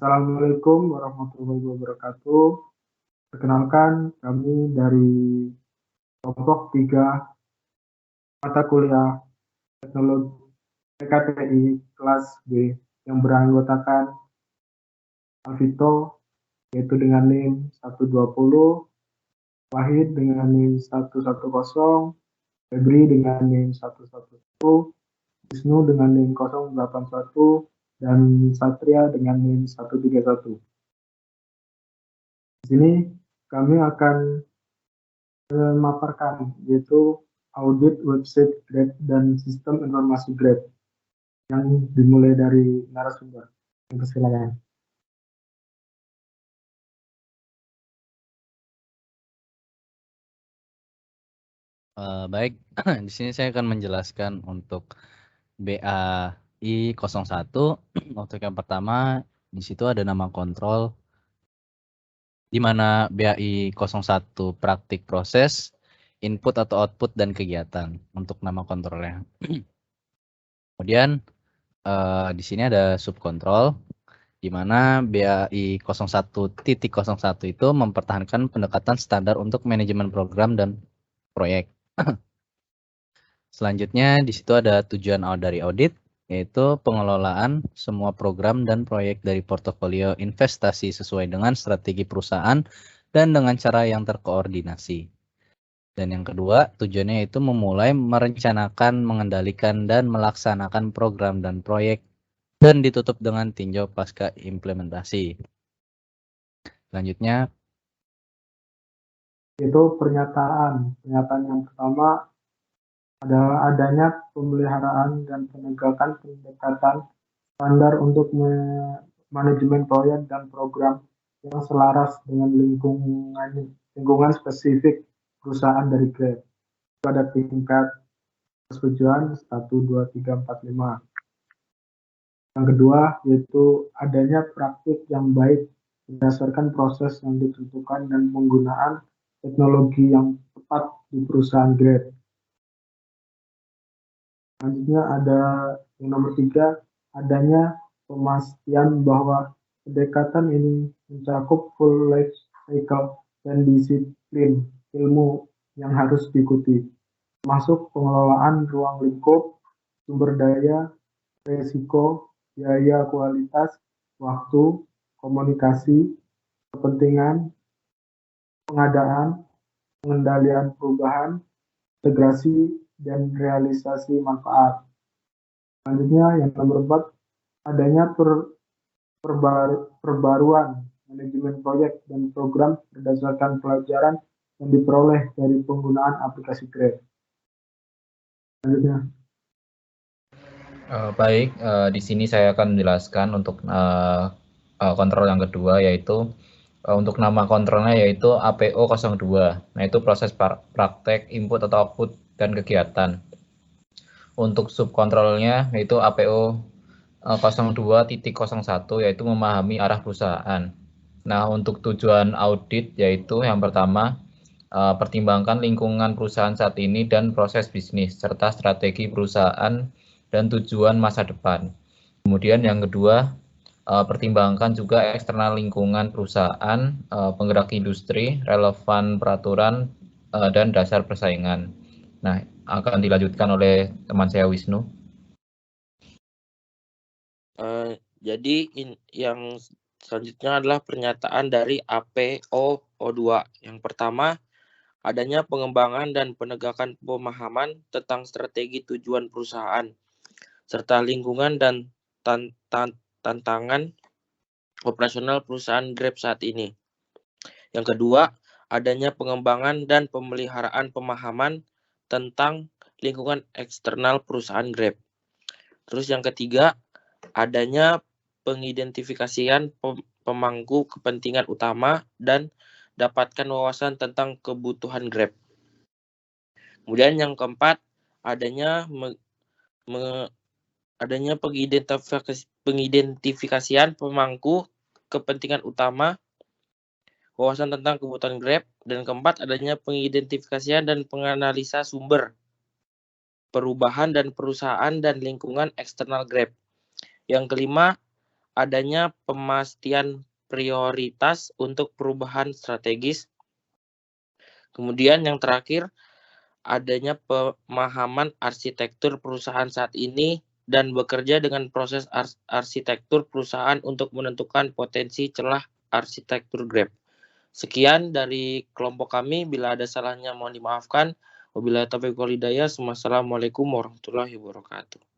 Assalamualaikum warahmatullahi wabarakatuh. Perkenalkan, kami dari kelompok 3 mata kuliah teknologi PKTI kelas B yang beranggotakan Alvito, yaitu dengan NIM 120, Wahid dengan NIM 110, Febri dengan NIM 111, Wisnu dengan NIM 081, dan Satria dengan NIM 131. Di sini kami akan memaparkan, yaitu audit website Grab dan sistem informasi Grab yang dimulai dari narasumber. Silakan. Baik, di sini saya akan menjelaskan untuk BAI 01. Untuk yang pertama, di situ ada nama kontrol, di mana BAI 01 praktik proses, input atau output, dan kegiatan untuk nama kontrolnya. Kemudian di sini ada subkontrol, di mana BAI 01.01 itu mempertahankan pendekatan standar untuk manajemen program dan proyek. Selanjutnya di situ ada tujuan dari audit, yaitu pengelolaan semua program dan proyek dari portofolio investasi sesuai dengan strategi perusahaan dan dengan cara yang terkoordinasi. Dan yang kedua, tujuannya itu memulai merencanakan, mengendalikan, dan melaksanakan program dan proyek dan ditutup dengan tinjau pasca implementasi. Selanjutnya, Itu pernyataan yang pertama adalah adanya pemeliharaan dan penegakan pendekatan standar untuk manajemen proyek dan program yang selaras dengan lingkungan spesifik perusahaan dari Grab. Pada tingkat persetujuan 1, 2, 3, 4, 5. Yang kedua, yaitu adanya praktik yang baik berdasarkan proses yang ditentukan dan penggunaan teknologi yang tepat di perusahaan Grab. Selanjutnya ada yang nomor 3, adanya pemastian bahwa pendekatan ini mencakup full life cycle dan disiplin ilmu yang harus diikuti, termasuk pengelolaan ruang lingkup, sumber daya, resiko, biaya, kualitas, waktu, komunikasi, kepentingan, pengadaan, pengendalian perubahan, integrasi, dan realisasi manfaat. Selanjutnya yang nomor 4, adanya perbaruan manajemen proyek dan program berdasarkan pelajaran yang diperoleh dari penggunaan aplikasi Grab. Selanjutnya. Baik, di sini saya akan menjelaskan untuk kontrol yang kedua, yaitu untuk nama kontrolnya yaitu APO 02. Nah, itu proses praktek, input atau output, dan kegiatan. Untuk subkontrolnya yaitu APO 02.01, yaitu memahami arah perusahaan. Nah, untuk tujuan audit yaitu yang pertama, pertimbangkan lingkungan perusahaan saat ini dan proses bisnis, serta strategi perusahaan dan tujuan masa depan. Kemudian yang kedua, pertimbangkan juga eksternal lingkungan perusahaan, penggerak industri, relevan peraturan, dan dasar persaingan. Nah, akan dilanjutkan oleh teman saya Wisnu. Jadi yang selanjutnya adalah pernyataan dari APO-O2. Yang pertama, adanya pengembangan dan penegakan pemahaman tentang strategi tujuan perusahaan, serta lingkungan dan tantangan operasional perusahaan Grab saat ini. Yang kedua, adanya pengembangan dan pemeliharaan pemahaman tentang lingkungan eksternal perusahaan Grab. Terus yang ketiga, adanya pengidentifikasian pemangku kepentingan utama dan dapatkan wawasan tentang kebutuhan Grab. Kemudian yang keempat, adanya pengidentifikasian pemangku kepentingan utama, wawasan tentang kebutuhan Grab. Dan keempat, adanya pengidentifikasian dan penganalisa sumber perubahan dan perusahaan dan lingkungan eksternal Grab. Yang kelima, adanya pemastian prioritas untuk perubahan strategis. Kemudian yang terakhir, adanya pemahaman arsitektur perusahaan saat ini dan bekerja dengan proses arsitektur perusahaan untuk menentukan potensi celah arsitektur Grab. Sekian dari kelompok kami. Bila ada salahnya mohon dimaafkan. Wabillahi taufiq wal hidayah. Wassalamualaikum warahmatullahi wabarakatuh.